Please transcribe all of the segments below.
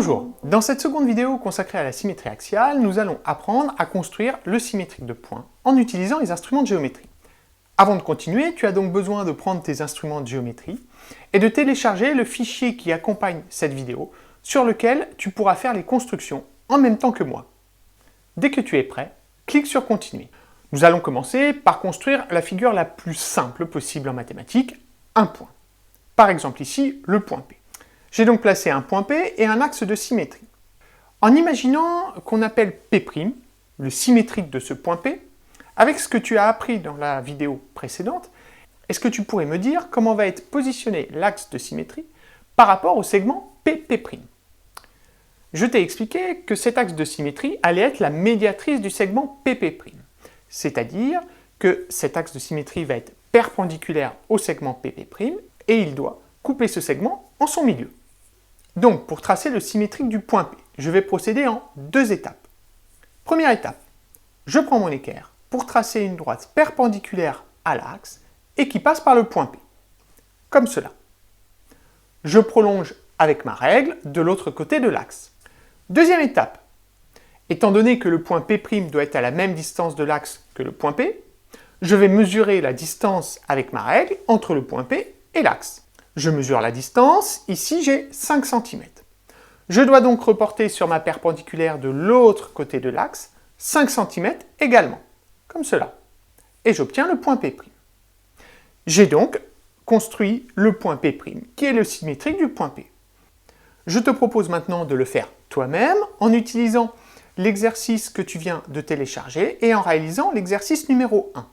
Bonjour, dans cette seconde vidéo consacrée à la symétrie axiale, nous allons apprendre à construire le symétrique de points en utilisant les instruments de géométrie. Avant de continuer, tu as donc besoin de prendre tes instruments de géométrie et de télécharger le fichier qui accompagne cette vidéo sur lequel tu pourras faire les constructions en même temps que moi. Dès que tu es prêt, clique sur Continuer. Nous allons commencer par construire la figure la plus simple possible en mathématiques, un point. Par exemple ici, le point P. J'ai donc placé un point P et un axe de symétrie. En imaginant qu'on appelle P', le symétrique de ce point P, avec ce que tu as appris dans la vidéo précédente, est-ce que tu pourrais me dire comment va être positionné l'axe de symétrie par rapport au segment PP'? Je t'ai expliqué que cet axe de symétrie allait être la médiatrice du segment PP', c'est-à-dire que cet axe de symétrie va être perpendiculaire au segment PP' et il doit couper ce segment en son milieu. Donc, pour tracer le symétrique du point P, je vais procéder en deux étapes. Première étape, je prends mon équerre pour tracer une droite perpendiculaire à l'axe et qui passe par le point P, comme cela. Je prolonge avec ma règle de l'autre côté de l'axe. Deuxième étape, étant donné que le point P' doit être à la même distance de l'axe que le point P, je vais mesurer la distance avec ma règle entre le point P et l'axe. Je mesure la distance, ici j'ai 5 cm. Je dois donc reporter sur ma perpendiculaire de l'autre côté de l'axe 5 cm également, comme cela. Et j'obtiens le point P'. J'ai donc construit le point P', qui est le symétrique du point P. Je te propose maintenant de le faire toi-même en utilisant l'exercice que tu viens de télécharger et en réalisant l'exercice numéro 1.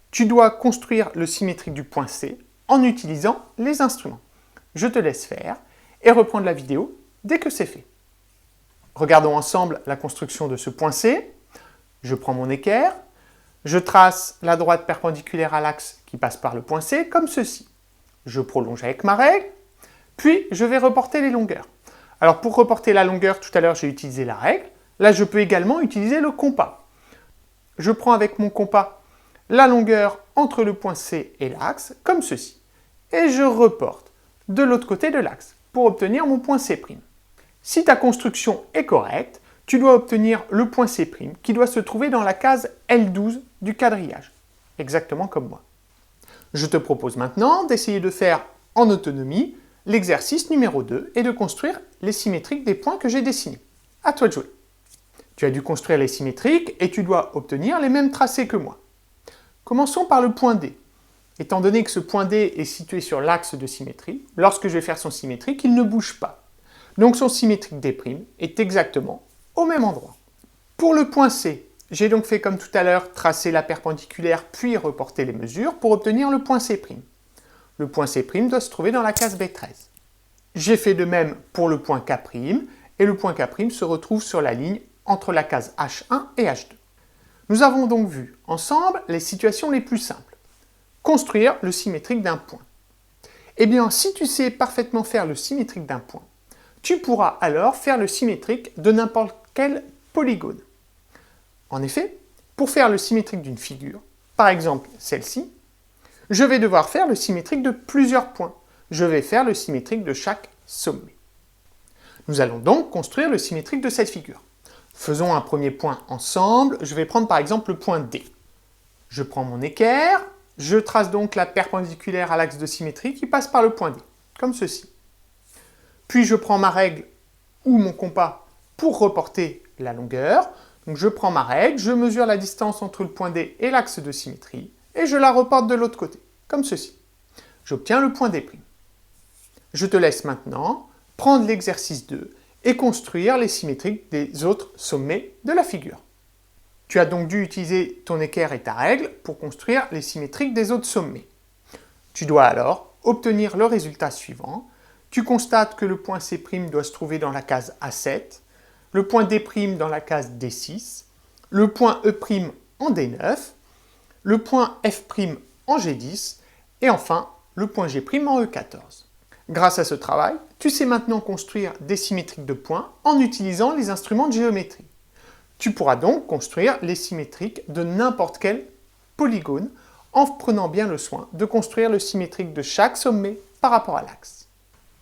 Tu dois construire le symétrique du point C en utilisant les instruments. Je te laisse faire et reprendre la vidéo dès que c'est fait. Regardons ensemble la construction de ce point C. Je prends mon équerre, je trace la droite perpendiculaire à l'axe qui passe par le point C comme ceci. Je prolonge avec ma règle, puis je vais reporter les longueurs. Alors pour reporter la longueur, tout à l'heure j'ai utilisé la règle. Là je peux également utiliser le compas. Je prends avec mon compas la longueur entre le point C et l'axe, comme ceci. Et je reporte de l'autre côté de l'axe pour obtenir mon point C'. Si ta construction est correcte, tu dois obtenir le point C' qui doit se trouver dans la case L12 du quadrillage, exactement comme moi. Je te propose maintenant d'essayer de faire en autonomie l'exercice numéro 2 et de construire les symétriques des points que j'ai dessinés. À toi de jouer. Tu as dû construire les symétriques et tu dois obtenir les mêmes tracés que moi. Commençons par le point D. Étant donné que ce point D est situé sur l'axe de symétrie, lorsque je vais faire son symétrique, il ne bouge pas. Donc son symétrique D' est exactement au même endroit. Pour le point C, j'ai donc fait comme tout à l'heure, tracer la perpendiculaire puis reporter les mesures pour obtenir le point C'. Le point C' doit se trouver dans la case B13. J'ai fait de même pour le point K' et le point K' se retrouve sur la ligne entre la case H1 et H2. Nous avons donc vu ensemble les situations les plus simples. Construire le symétrique d'un point. Eh bien, si tu sais parfaitement faire le symétrique d'un point, tu pourras alors faire le symétrique de n'importe quel polygone. En effet, pour faire le symétrique d'une figure, par exemple celle-ci, je vais devoir faire le symétrique de plusieurs points. Je vais faire le symétrique de chaque sommet. Nous allons donc construire le symétrique de cette figure. Faisons un premier point ensemble. Je vais prendre par exemple le point D. Je prends mon équerre, je trace donc la perpendiculaire à l'axe de symétrie qui passe par le point D, comme ceci. Puis je prends ma règle ou mon compas pour reporter la longueur. Donc je prends ma règle, je mesure la distance entre le point D et l'axe de symétrie et je la reporte de l'autre côté, comme ceci. J'obtiens le point D'. Je te laisse maintenant prendre l'exercice 2 et construire les symétriques des autres sommets de la figure. Tu as donc dû utiliser ton équerre et ta règle pour construire les symétriques des autres sommets. Tu dois alors obtenir le résultat suivant. Tu constates que le point C' doit se trouver dans la case A7, le point D' dans la case D6, le point E' en D9, le point F' en G10 et enfin le point G' en E14. Grâce à ce travail, tu sais maintenant construire des symétriques de points en utilisant les instruments de géométrie. Tu pourras donc construire les symétriques de n'importe quel polygone en prenant bien le soin de construire le symétrique de chaque sommet par rapport à l'axe.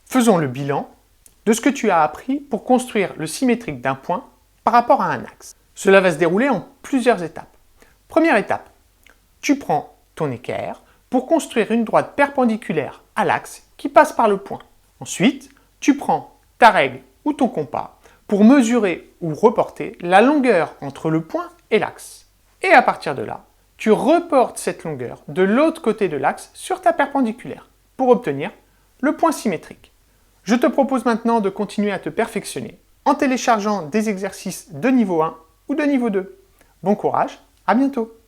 Faisons le bilan de ce que tu as appris pour construire le symétrique d'un point par rapport à un axe. Cela va se dérouler en plusieurs étapes. Première étape, tu prends ton équerre pour construire une droite perpendiculaire à l'axe qui passe par le point. Ensuite, tu prends ta règle ou ton compas pour mesurer ou reporter la longueur entre le point et l'axe. Et à partir de là, tu reportes cette longueur de l'autre côté de l'axe sur ta perpendiculaire pour obtenir le point symétrique. Je te propose maintenant de continuer à te perfectionner en téléchargeant des exercices de niveau 1 ou de niveau 2. Bon courage, à bientôt!